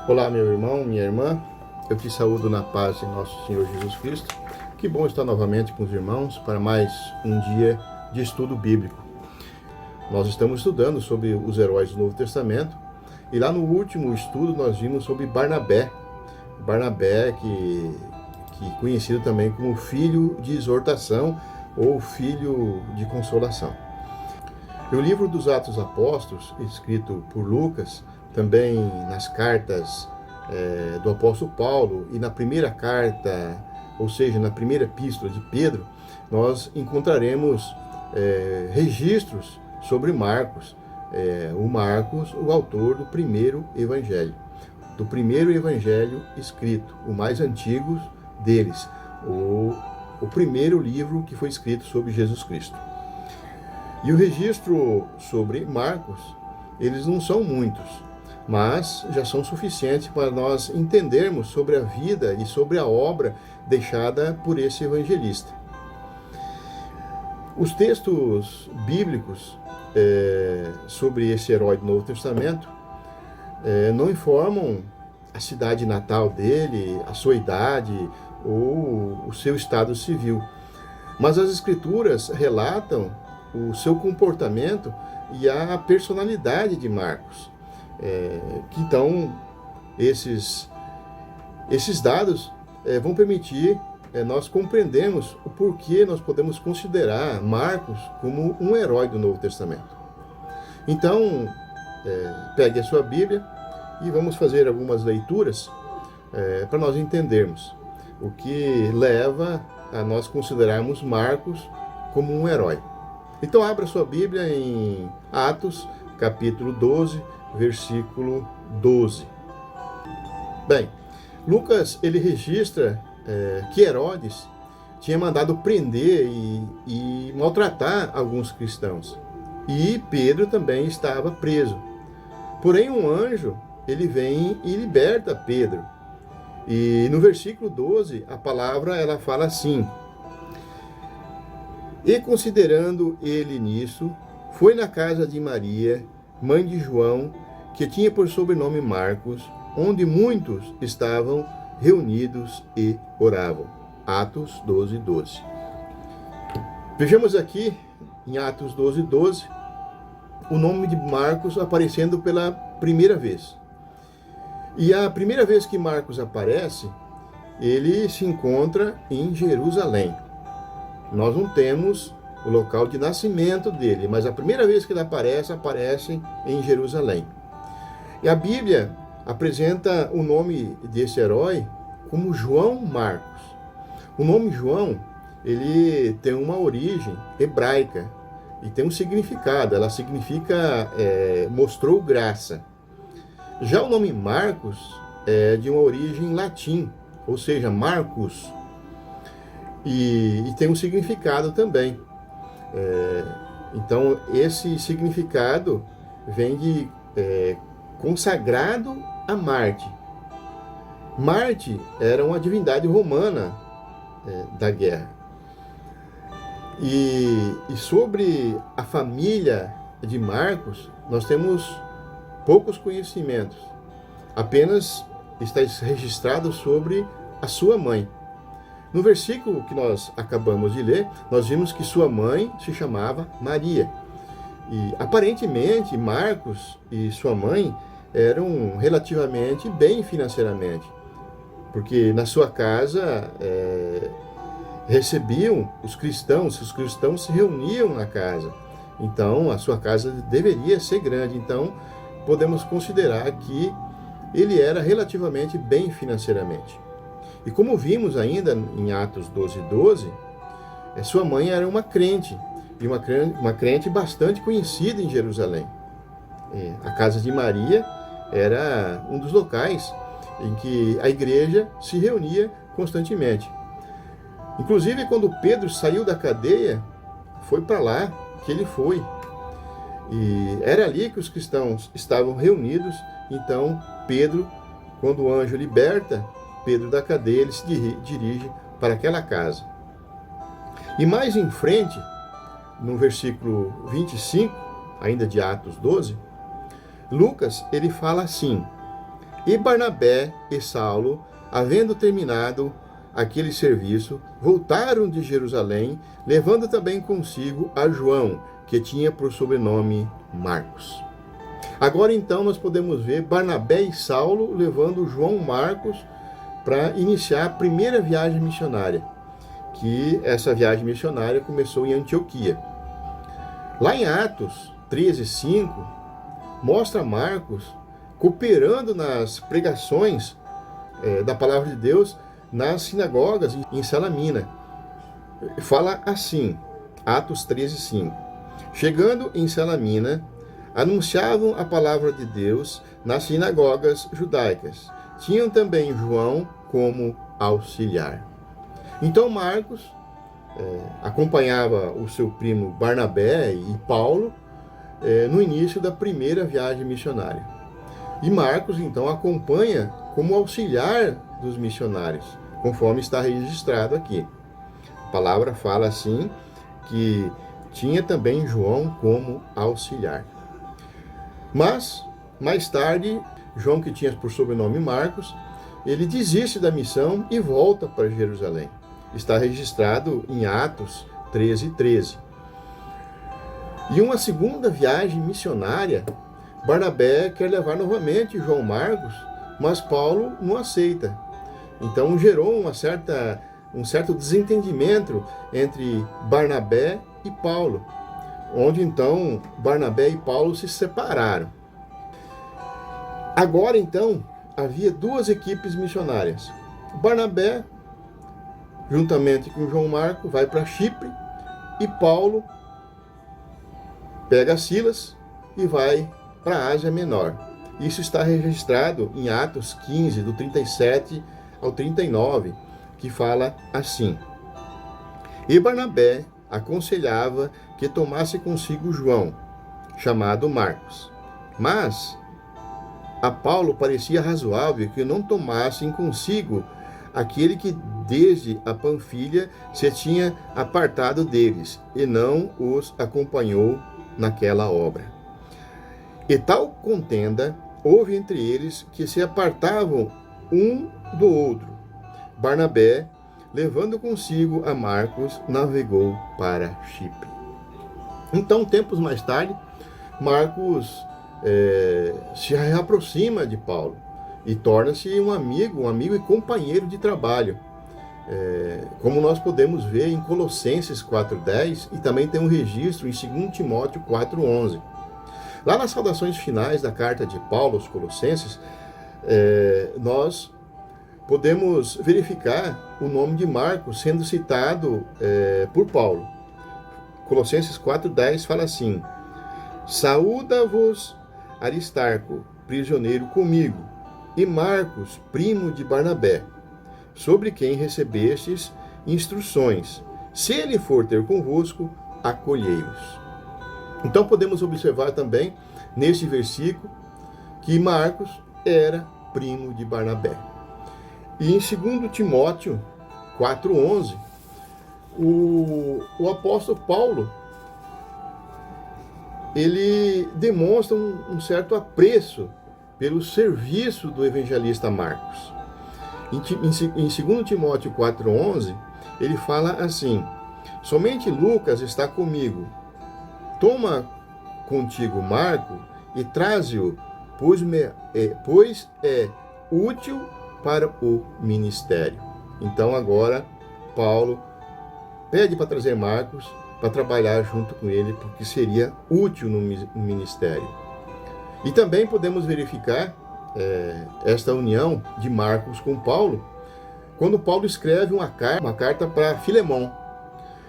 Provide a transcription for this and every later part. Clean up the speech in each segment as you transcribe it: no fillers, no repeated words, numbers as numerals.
Olá, meu irmão, minha irmã, eu te saúdo na paz de nosso Senhor Jesus Cristo. Que bom estar novamente com os irmãos para mais um dia de estudo bíblico. Nós estamos estudando sobre os heróis do Novo Testamento e lá no último estudo nós vimos sobre Barnabé. Barnabé, que conhecido também como filho de exortação ou filho de consolação. E o livro dos Atos Apóstolos, escrito por Lucas, também nas cartas do apóstolo Paulo e na primeira carta, ou seja, na primeira epístola de Pedro, nós encontraremos registros sobre Marcos, o autor do primeiro evangelho escrito, o mais antigo deles, o primeiro livro que foi escrito sobre Jesus Cristo. E o registro sobre Marcos, eles não são muitos, mas já são suficientes para nós entendermos sobre a vida e sobre a obra deixada por esse evangelista. Os textos bíblicos sobre esse herói do Novo Testamento não informam a cidade natal dele, a sua idade ou o seu estado civil, mas as Escrituras relatam o seu comportamento e a personalidade de Marcos. Então, esses dados vão permitir nós compreendermos o porquê nós podemos considerar Marcos como um herói do Novo Testamento. Então, pegue a sua Bíblia e vamos fazer algumas leituras para nós entendermos o que leva a nós considerarmos Marcos como um herói. Então, abra sua Bíblia em Atos, capítulo 12, versículo 12. Bem, Lucas, ele registra que Herodes tinha mandado prender e maltratar alguns cristãos. E Pedro também estava preso. Porém, um anjo, ele vem e liberta Pedro. E no versículo 12, a palavra, ela fala assim: E considerando ele nisso, foi na casa de Maria, mãe de João, que tinha por sobrenome Marcos, onde muitos estavam reunidos e oravam. Atos 12, 12. Vejamos aqui, em Atos 12, 12, o nome de Marcos aparecendo pela primeira vez. E a primeira vez que Marcos aparece, ele se encontra em Jerusalém. Nós não temos o local de nascimento dele, mas a primeira vez que ele aparece em Jerusalém. E a Bíblia apresenta o nome desse herói como João Marcos. O nome João, ele tem uma origem hebraica e tem um significado. Ela significa mostrou graça. Já o nome Marcos é de uma origem latim, ou seja, Marcus, e tem um significado também. Então, esse significado vem de consagrado a Marte. Marte era uma divindade romana da guerra. E sobre a família de Marcos, nós temos poucos conhecimentos. Apenas está registrado sobre a sua mãe. No versículo que nós acabamos de ler, nós vimos que sua mãe se chamava Maria. E aparentemente Marcos e sua mãe eram relativamente bem financeiramente, porque na sua casa recebiam os cristãos se reuniam na casa. Então a sua casa deveria ser grande. Então podemos considerar que ele era relativamente bem financeiramente. E como vimos ainda em Atos 12, 12, sua mãe era uma crente, e uma crente bastante conhecida em Jerusalém. A casa de Maria era um dos locais em que a igreja se reunia constantemente. Inclusive, quando Pedro saiu da cadeia, foi para lá que ele foi. E era ali que os cristãos estavam reunidos. Então, Pedro, quando o anjo liberta Pedro da cadeia, ele se dirige para aquela casa. E mais em frente, no versículo 25, ainda de Atos 12, Lucas, ele fala assim: E Barnabé e Saulo, havendo terminado aquele serviço, voltaram de Jerusalém, levando também consigo a João, que tinha por sobrenome Marcos. Agora então nós podemos ver Barnabé e Saulo levando João Marcos para iniciar a primeira viagem missionária, que essa viagem missionária começou em Antioquia. Lá em Atos 13:5, mostra Marcos cooperando nas pregações da palavra de Deus nas sinagogas em Salamina. Fala assim, Atos 13:5. Chegando em Salamina, anunciavam a palavra de Deus nas sinagogas judaicas. Tinham também João como auxiliar. Então Marcos acompanhava o seu primo Barnabé e Paulo no início da primeira viagem missionária. E Marcos, então, acompanha como auxiliar dos missionários, conforme está registrado aqui. A palavra fala assim, que tinha também João como auxiliar. Mas, mais tarde, João, que tinha por sobrenome Marcos, ele desiste da missão e volta para Jerusalém. Está registrado em Atos 13:13. E uma segunda viagem missionária, Barnabé quer levar novamente João Marcos, mas Paulo não aceita. Então gerou um certo desentendimento entre Barnabé e Paulo, onde então Barnabé e Paulo se separaram. Agora então havia duas equipes missionárias. Barnabé, juntamente com João Marcos, vai para Chipre, e Paulo pega Silas e vai para a Ásia Menor. Isso está registrado em Atos 15, do 37 ao 39, que fala assim: E Barnabé aconselhava que tomasse consigo João, chamado Marcos. Mas a Paulo parecia razoável que não tomassem consigo aquele que desde a Panfilha se tinha apartado deles, e não os acompanhou naquela obra. E tal contenda houve entre eles que se apartavam um do outro. Barnabé, levando consigo a Marcos, navegou para Chipre. Então, tempos mais tarde, Marcos se reaproxima de Paulo e torna-se um amigo e companheiro de trabalho. Como nós podemos ver em Colossenses 4:10, e também tem um registro em 2 Timóteo 4:11. Lá nas saudações finais da carta de Paulo aos Colossenses, nós podemos verificar o nome de Marcos sendo citado por Paulo. Colossenses 4:10 fala assim: Saúda-vos Aristarco, prisioneiro comigo, e Marcos, primo de Barnabé, sobre quem recebestes instruções. Se ele for ter convosco, acolhei-os. Então podemos observar também, neste versículo, que Marcos era primo de Barnabé. E em 2 Timóteo 4:11, o apóstolo Paulo, ele demonstra um certo apreço pelo serviço do evangelista Marcos. Em 2 Timóteo 4:11, ele fala assim: Somente Lucas está comigo. Toma contigo Marco e traze-o, pois é útil para o ministério. Então agora Paulo pede para trazer Marcos para trabalhar junto com ele, porque seria útil no ministério. E também podemos verificar esta união de Marcos com Paulo, quando Paulo escreve uma carta para Filemão.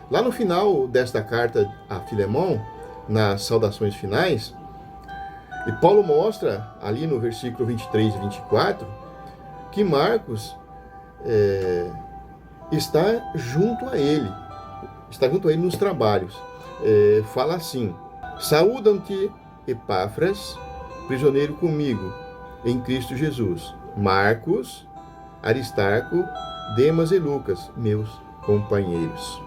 Lá no final desta carta a Filemão, nas saudações finais, e Paulo mostra ali no versículo 23 e 24 que Marcos está junto a ele nos trabalhos. Fala assim: Saúdam-te Epáfras, prisioneiro comigo em Cristo Jesus, Marcos, Aristarco, Demas e Lucas, meus companheiros.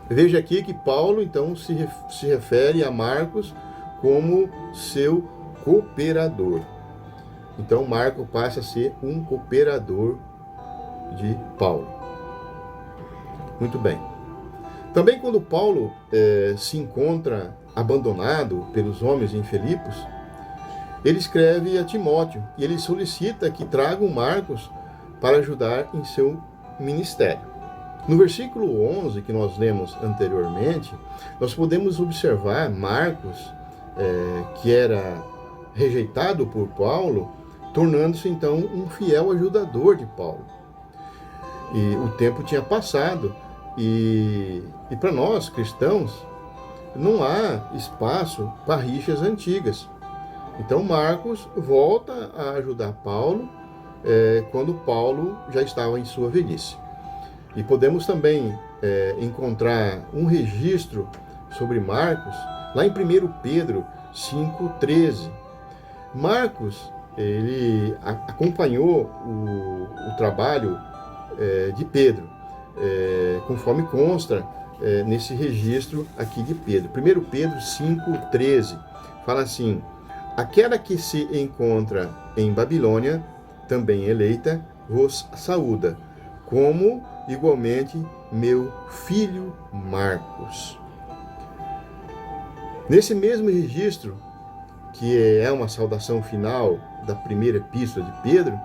Veja aqui que Paulo, então, se refere a Marcos como seu cooperador. Então Marcos passa a ser um cooperador de Paulo. Muito bem. Também quando Paulo se encontra abandonado pelos homens em Filipos, ele escreve a Timóteo e ele solicita que tragam Marcos para ajudar em seu ministério. No versículo 11, que nós lemos anteriormente, nós podemos observar Marcos, que era rejeitado por Paulo, tornando-se então um fiel ajudador de Paulo. E o tempo tinha passado e para nós cristãos não há espaço para rixas antigas. Então Marcos volta a ajudar Paulo quando Paulo já estava em sua velhice. E podemos também encontrar um registro sobre Marcos lá em 1 Pedro 5,13. Marcos, ele acompanhou o trabalho de Pedro, conforme consta nesse registro aqui de Pedro. 1 Pedro 5,13 fala assim: aquela que se encontra em Babilônia, também eleita, vos saúda, como igualmente meu filho Marcos. Nesse mesmo registro, que é uma saudação final da primeira epístola de Pedro,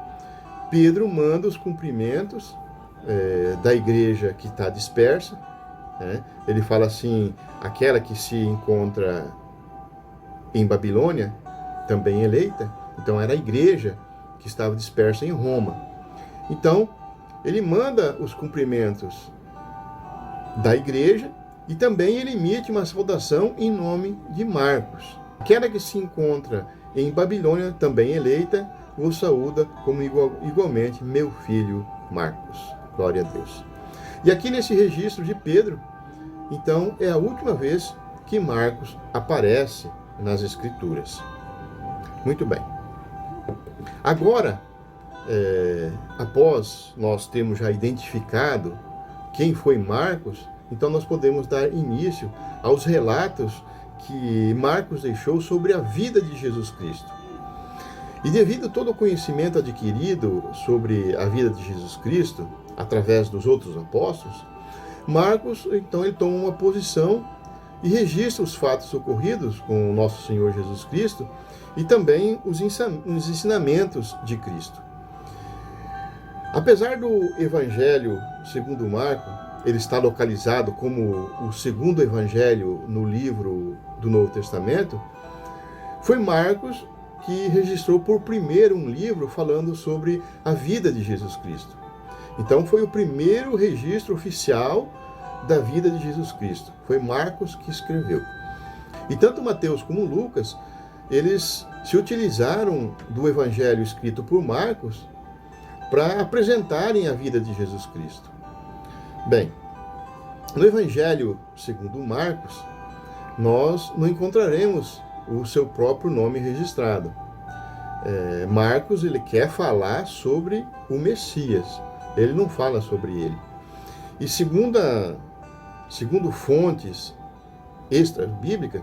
Pedro manda os cumprimentos da igreja que está dispersa. Ele fala assim: aquela que se encontra em Babilônia, também eleita. Então era a igreja que estava dispersa em Roma. Então, ele manda os cumprimentos da igreja e também ele emite uma saudação em nome de Marcos. Aquela que se encontra em Babilônia, também eleita, vos saúda como igualmente meu filho Marcos. Glória a Deus. E aqui nesse registro de Pedro, então, é a última vez que Marcos aparece nas Escrituras. Muito bem. Agora, após nós termos já identificado quem foi Marcos, então nós podemos dar início aos relatos que Marcos deixou sobre a vida de Jesus Cristo. E devido a todo o conhecimento adquirido sobre a vida de Jesus Cristo, através dos outros apóstolos, Marcos, então, ele toma uma posição e registra os fatos ocorridos com o nosso Senhor Jesus Cristo e também os ensinamentos de Cristo. Apesar do Evangelho segundo Marcos, ele está localizado como o segundo evangelho no livro do Novo Testamento, foi Marcos que registrou por primeiro um livro falando sobre a vida de Jesus Cristo. Então foi o primeiro registro oficial da vida de Jesus Cristo. Foi Marcos que escreveu. E tanto Mateus como Lucas, eles se utilizaram do evangelho escrito por Marcos para apresentarem a vida de Jesus Cristo. Bem, no evangelho segundo Marcos, nós não encontraremos o seu próprio nome registrado. Marcos, ele quer falar sobre o Messias, ele não fala sobre ele. E segundo fontes extra-bíblicas,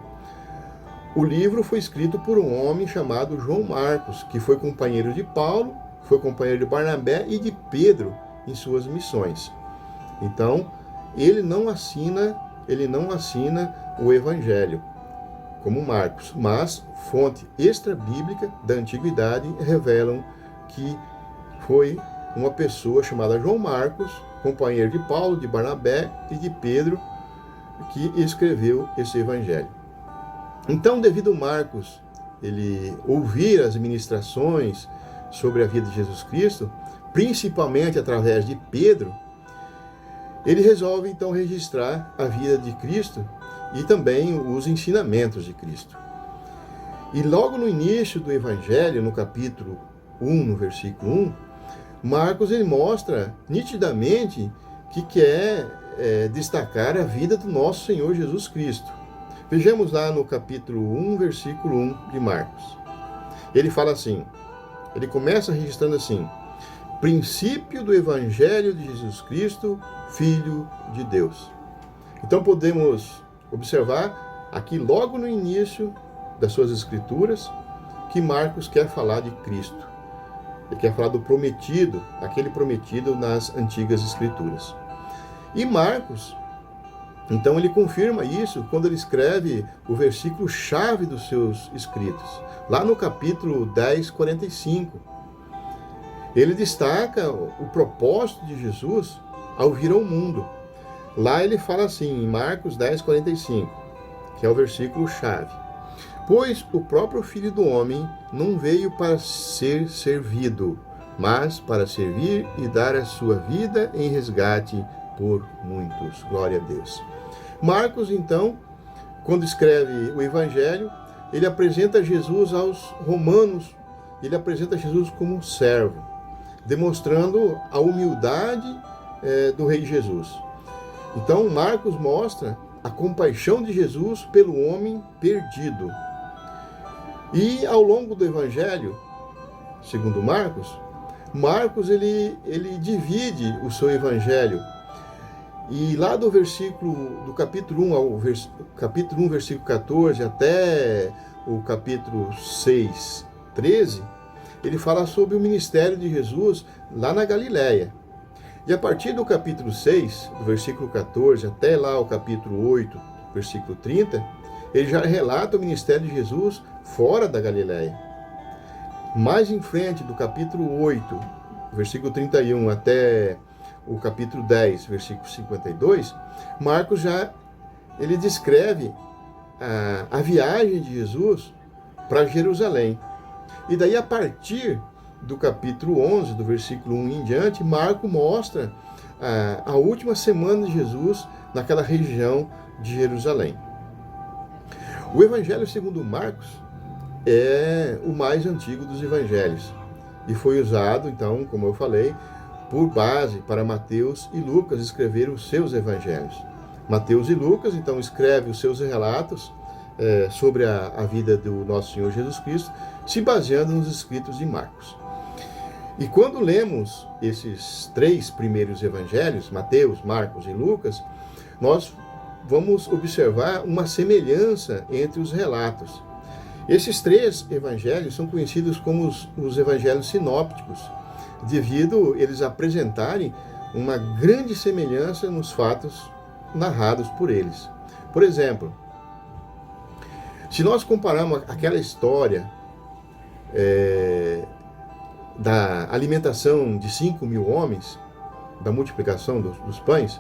o livro foi escrito por um homem chamado João Marcos, que foi companheiro de Paulo, foi companheiro de Barnabé e de Pedro em suas missões. Então, ele não assina o evangelho como Marcos, mas fonte extra-bíblica da antiguidade revelam que foi uma pessoa chamada João Marcos, companheiro de Paulo, de Barnabé e de Pedro, que escreveu esse evangelho. Então, devido a Marcos ele ouvir as ministrações sobre a vida de Jesus Cristo, principalmente através de Pedro, ele resolve então registrar a vida de Cristo e também os ensinamentos de Cristo. E logo no início do Evangelho, no capítulo 1, no versículo 1, Marcos ele mostra nitidamente que quer destacar a vida do nosso Senhor Jesus Cristo. Vejamos lá no capítulo 1, versículo 1 de Marcos. Ele fala assim, ele começa registrando assim: princípio do Evangelho de Jesus Cristo, Filho de Deus. Então podemos observar aqui logo no início das suas escrituras que Marcos quer falar de Cristo. Ele quer falar do prometido, aquele prometido nas antigas escrituras. E Marcos, então ele confirma isso quando ele escreve o versículo-chave dos seus escritos, lá no capítulo 10, 45. Ele destaca o propósito de Jesus ao vir ao mundo. Lá ele fala assim, em Marcos 10, 45, que é o versículo-chave. Pois o próprio Filho do Homem não veio para ser servido, mas para servir e dar a sua vida em resgate por muitos. Glória a Deus. Marcos, então, quando escreve o Evangelho, ele apresenta Jesus aos romanos, ele apresenta Jesus como um servo, demonstrando a humildade do Rei Jesus. Então, Marcos mostra a compaixão de Jesus pelo homem perdido. E ao longo do Evangelho, segundo Marcos ele divide o seu Evangelho. E lá do capítulo 1 ao capítulo 1, versículo 14, até o capítulo 6, 13, ele fala sobre o ministério de Jesus lá na Galileia. E a partir do capítulo 6, do versículo 14, até lá o capítulo 8, versículo 30, ele já relata o ministério de Jesus fora da Galileia. Mais em frente, do capítulo 8, versículo 31, até o capítulo 10, versículo 52, Marcos ele descreve a viagem de Jesus para Jerusalém. E daí, a partir do capítulo 11, do versículo 1 em diante, Marcos mostra a última semana de Jesus naquela região de Jerusalém. O Evangelho segundo Marcos é o mais antigo dos evangelhos e foi usado, então, como eu falei, por base para Mateus e Lucas escrever os seus evangelhos. Mateus e Lucas, então, escrevem os seus relatos sobre a vida do nosso Senhor Jesus Cristo, se baseando nos escritos de Marcos. E quando lemos esses três primeiros evangelhos, Mateus, Marcos e Lucas, nós vamos observar uma semelhança entre os relatos. Esses três evangelhos são conhecidos como os evangelhos sinópticos, devido eles apresentarem uma grande semelhança nos fatos narrados por eles. Por exemplo, se nós compararmos aquela história da alimentação de 5.000 homens, da multiplicação dos pães,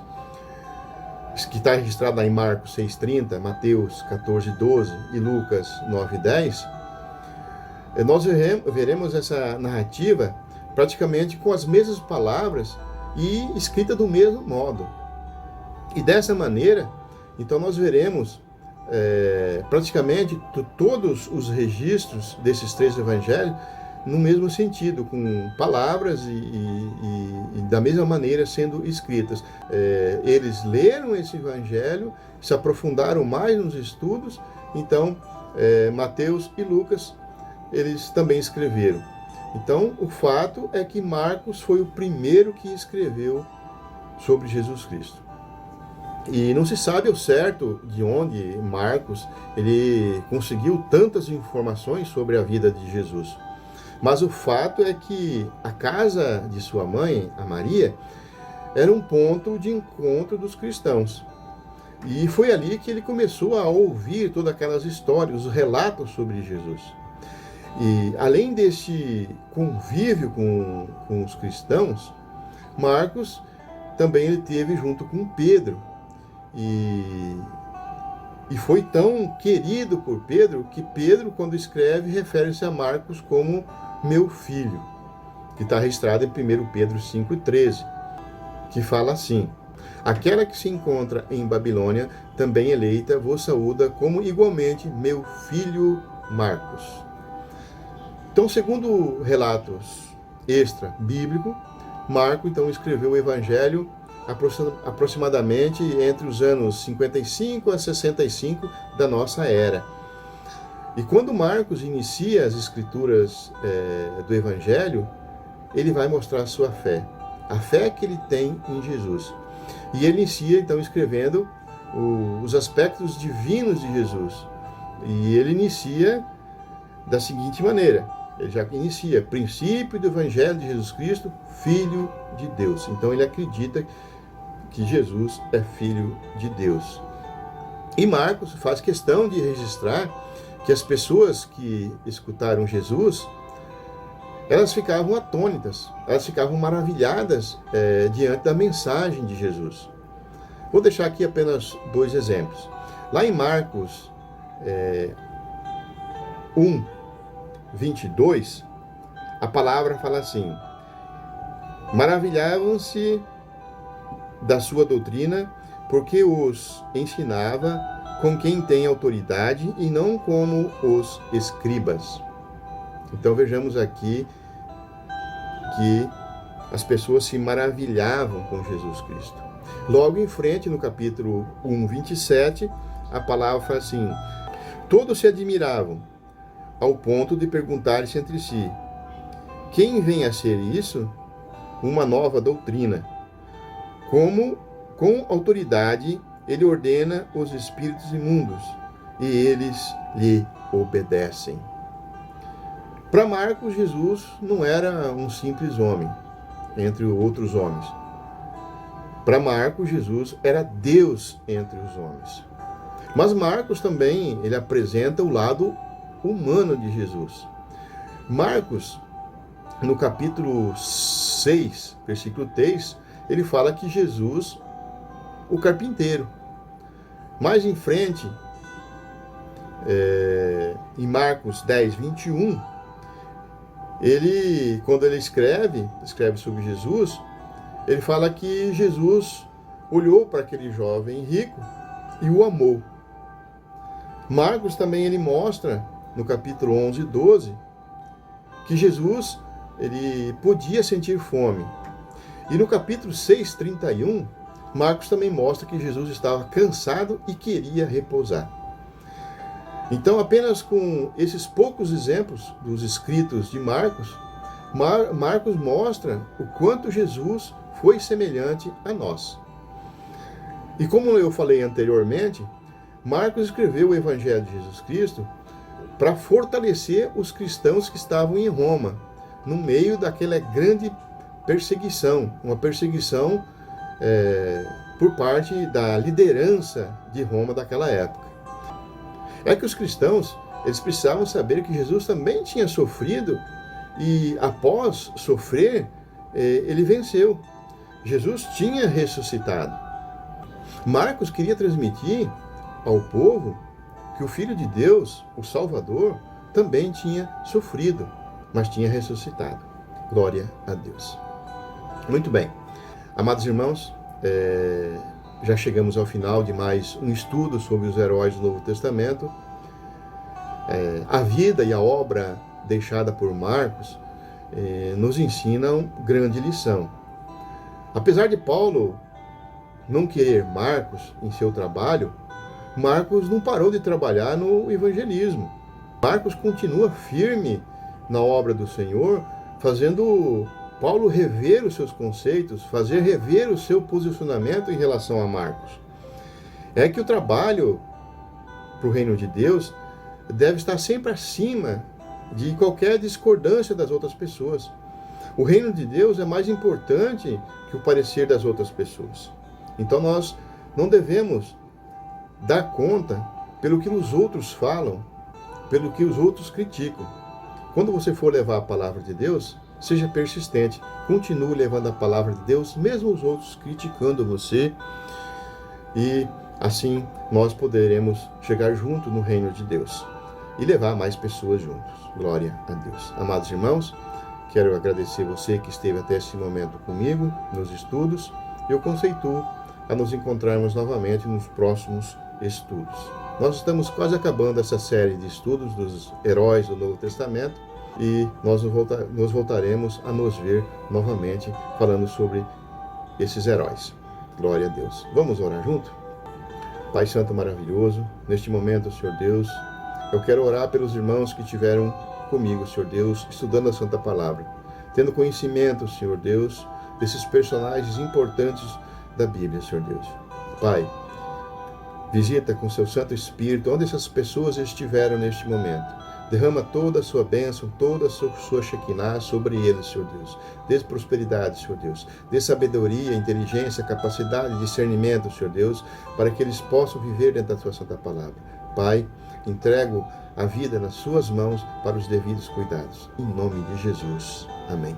que está registrada em Marcos 6,30, Mateus 14,12 e Lucas 9,10, nós veremos essa narrativa praticamente com as mesmas palavras e escrita do mesmo modo. E dessa maneira, então nós veremos praticamente todos os registros desses três evangelhos no mesmo sentido, com palavras e da mesma maneira sendo escritas. Eles leram esse evangelho, se aprofundaram mais nos estudos, então Mateus e Lucas, eles também escreveram. Então, o fato é que Marcos foi o primeiro que escreveu sobre Jesus Cristo. E não se sabe ao certo de onde Marcos ele conseguiu tantas informações sobre a vida de Jesus. Mas o fato é que a casa de sua mãe, a Maria, era um ponto de encontro dos cristãos. E foi ali que ele começou a ouvir todas aquelas histórias, os relatos sobre Jesus. E além desse convívio com os cristãos, Marcos também ele teve junto com Pedro. E foi tão querido por Pedro, que Pedro, quando escreve, refere-se a Marcos como meu filho, que está registrado em 1 Pedro 5,13, que fala assim: aquela que se encontra em Babilônia, também eleita, vos saúda como igualmente meu filho Marcos. Então, segundo relatos extra-bíblico, Marcos então escreveu o Evangelho aproximadamente entre os anos 55 a 65 da nossa era. E quando Marcos inicia as escrituras do Evangelho, ele vai mostrar a sua fé, a fé que ele tem em Jesus. E ele inicia então escrevendo os aspectos divinos de Jesus. E ele inicia da seguinte maneira: ele já inicia, princípio do Evangelho de Jesus Cristo, Filho de Deus. Então ele acredita que Jesus é Filho de Deus. E Marcos faz questão de registrar que as pessoas que escutaram Jesus, elas ficavam atônitas, elas ficavam maravilhadas diante da mensagem de Jesus. Vou deixar aqui apenas 2 exemplos. Lá em Marcos 1:22, a palavra fala assim: maravilhavam-se da sua doutrina, porque os ensinava com quem tem autoridade e não como os escribas. Então vejamos aqui que as pessoas se maravilhavam com Jesus Cristo. Logo em frente, no capítulo 1:27, a palavra fala assim: todos se admiravam, ao ponto de perguntar-se entre si: quem vem a ser isso? Uma nova doutrina. Como com autoridade ele ordena os espíritos imundos, e eles lhe obedecem. Para Marcos, Jesus não era um simples homem, entre outros homens. Para Marcos, Jesus era Deus entre os homens. Mas Marcos também, ele apresenta o lado humano de Jesus. Marcos, no capítulo 6, versículo 3, ele fala que Jesus, o carpinteiro. Mais em frente, em Marcos 10:21, quando ele escreve sobre Jesus, ele fala que Jesus olhou para aquele jovem rico e o amou. Marcos também ele mostra, no capítulo 11:12, que Jesus ele podia sentir fome. E no capítulo 6:31, Marcos também mostra que Jesus estava cansado e queria repousar. Então, apenas com esses poucos exemplos dos escritos de Marcos, Marcos mostra o quanto Jesus foi semelhante a nós. E como eu falei anteriormente, Marcos escreveu o Evangelho de Jesus Cristo para fortalecer os cristãos que estavam em Roma, no meio daquela grande perseguição, uma perseguição por parte da liderança de Roma daquela época. É que os cristãos, eles precisavam saber que Jesus também tinha sofrido e após sofrer, ele venceu. Jesus tinha ressuscitado. Marcos queria transmitir ao povo que o Filho de Deus, o Salvador, também tinha sofrido, mas tinha ressuscitado. Glória a Deus. Muito bem. Amados irmãos, já chegamos ao final de mais um estudo sobre os heróis do Novo Testamento. A vida e a obra deixada por Marcos nos ensinam grande lição. Apesar de Paulo não querer Marcos em seu trabalho, Marcos não parou de trabalhar no evangelismo. Marcos continua firme na obra do Senhor, fazendo Paulo rever os seus conceitos, fazer rever o seu posicionamento em relação a Marcos. É que o trabalho para o reino de Deus deve estar sempre acima de qualquer discordância das outras pessoas. O reino de Deus é mais importante que o parecer das outras pessoas. Então nós não devemos dar conta pelo que os outros falam, pelo que os outros criticam. Quando você for levar a palavra de Deus, seja persistente, continue levando a palavra de Deus, mesmo os outros criticando você, e assim nós poderemos chegar junto no reino de Deus e levar mais pessoas juntos. Glória a Deus. Amados irmãos, quero agradecer você que esteve até esse momento comigo nos estudos. Eu conceituo a nos encontrarmos novamente nos próximos estudos. Nós estamos quase acabando essa série de estudos dos heróis do Novo Testamento e nós nos voltaremos a nos ver novamente falando sobre esses heróis. Glória a Deus. Vamos orar junto? Pai Santo maravilhoso, neste momento, Senhor Deus, eu quero orar pelos irmãos que estiveram comigo, Senhor Deus, estudando a Santa Palavra, tendo conhecimento, Senhor Deus, desses personagens importantes da Bíblia, Senhor Deus. Pai, visita com seu Santo Espírito onde essas pessoas estiveram neste momento. Derrama toda a sua bênção, toda a sua Shekinah sobre eles, Senhor Deus. Dê prosperidade, Senhor Deus. Dê sabedoria, inteligência, capacidade, discernimento, Senhor Deus, para que eles possam viver dentro da tua santa palavra. Pai, entrego a vida nas suas mãos para os devidos cuidados. Em nome de Jesus. Amém.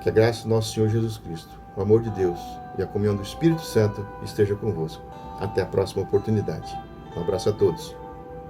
Que a graça do nosso Senhor Jesus Cristo, o amor de Deus e a comunhão do Espírito Santo esteja convosco. Até a próxima oportunidade. Um abraço a todos.